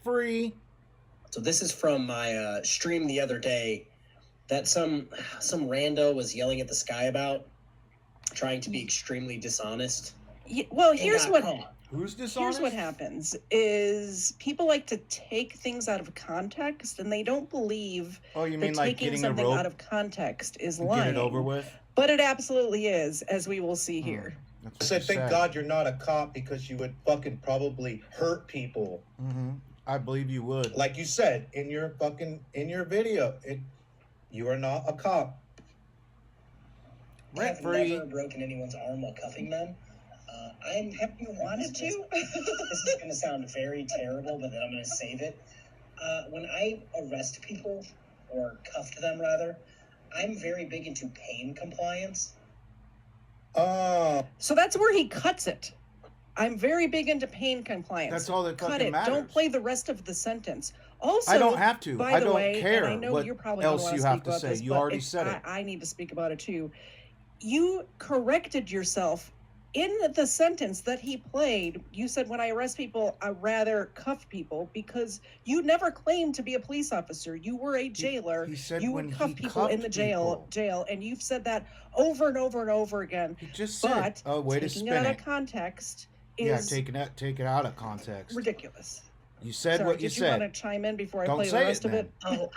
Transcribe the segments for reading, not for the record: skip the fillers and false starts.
free. So this is from my stream the other day that some rando was yelling at the sky about, trying to be extremely dishonest. Well, here's what Who's dishonest? Here's what happens is people like to take things out of context, and they don't believe you mean that like taking getting something a rope out of context is and lying. get it over with? But it absolutely is, as we will see here. I said, thank God you're not a cop, because you would fucking probably hurt people. Mm-hmm. I believe you would. Like you said in your video, you are not a cop. I've never broken anyone's arm while cuffing them. Have you wanted to? This is going to sound very terrible, but then I'm going to save it. When I arrest people, or cuffed them rather, I'm very big into pain compliance. So that's where he cuts it. I'm very big into pain compliance. That's all that Cut fucking it. matters. Don't play the rest of the sentence. Also, I don't have to. By I the don't way, care and I know what you're probably else gonna you wanna have speak to about say. this, You but already said it. I need to speak about it too. You corrected yourself in the sentence that he played. You said, when I arrest people, I rather cuff people, because you never claimed to be a police officer. You were a jailer. He said you when would cuff he people in the cuffed jail, and you've said that over and over and over again. He just said, but way to taking spin it out it. of context Yeah, is take it out of context. ridiculous. You said Sorry, what you did said. you want to chime in before I Don't play say the rest it, of it? Oh,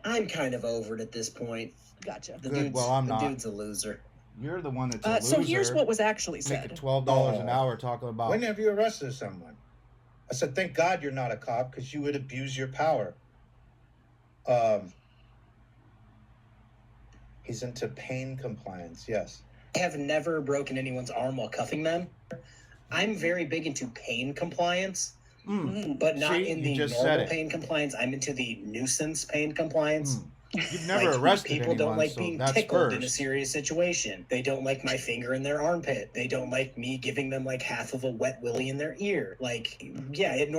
I'm kind of over it at this point. Gotcha. Good, well, I'm not. The dude's a loser. You're the one that's a loser. So here's what was actually said. Making $12 an hour talking about. When have you arrested someone? I said, thank God you're not a cop, because you would abuse your power. He's into pain compliance, yes. I have never broken anyone's arm while cuffing them. I'm very big into pain compliance, but not in the normal pain compliance. I'm into the nuisance pain compliance. You've never arrested people anyone, don't like so being that's tickled in a first. serious situation. They don't like my finger in their armpit. They don't like me giving them like half of a wet willy in their ear. Like, yeah, it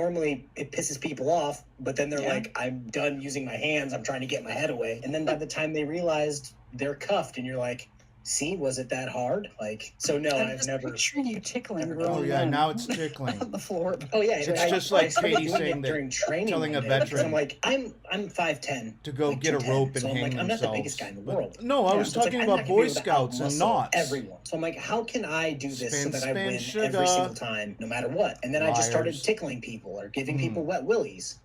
pisses people off, but then they're like, I'm done using my hands. I'm trying to get my head away. And then by the time they realized they're cuffed, and you're like, see, was it that hard? Like, so no, I've never. Picturing you tickling. Oh yeah, now it's tickling. On the floor. Oh yeah, it's just like Katie saying that, during training, telling a veteran. I'm like, I'm 5'10" to go like get a rope and so hang I'm not the themselves. biggest guy in the world. No, I was talking about Boy Scouts and knots. Everyone. So I'm like, how can I do this so that I win sugar. every single time, no matter what? And then I just started tickling people or giving people wet willies.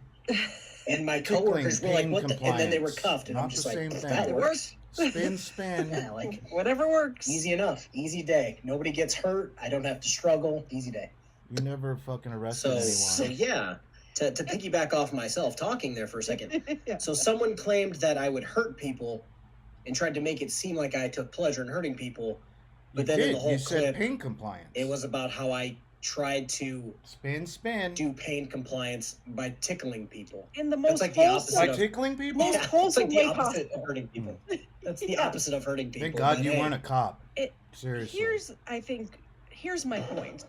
And my coworkers were like, "What?" And then they were cuffed, and I'm just like, "That works." Spin. Yeah, like whatever works. Easy enough. Easy day. Nobody gets hurt. I don't have to struggle. Easy day. You never fucking arrested anyone. So yeah, to piggyback off myself talking there for a second. So someone claimed that I would hurt people and tried to make it seem like I took pleasure in hurting people. But then in the whole you clip, said pain compliance. It was about how I tried to do pain compliance by tickling people. In the most like the opposite by of tickling people? Most wholesome it's like the way opposite possible. of hurting people. That's the opposite of hurting people. Thank God but you weren't a cop. Seriously. Here's my point.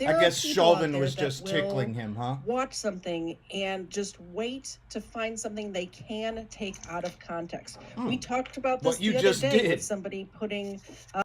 I guess Chauvin was just tickling him, huh? Watch something and just wait to find something they can take out of context. We talked about this the other day with somebody putting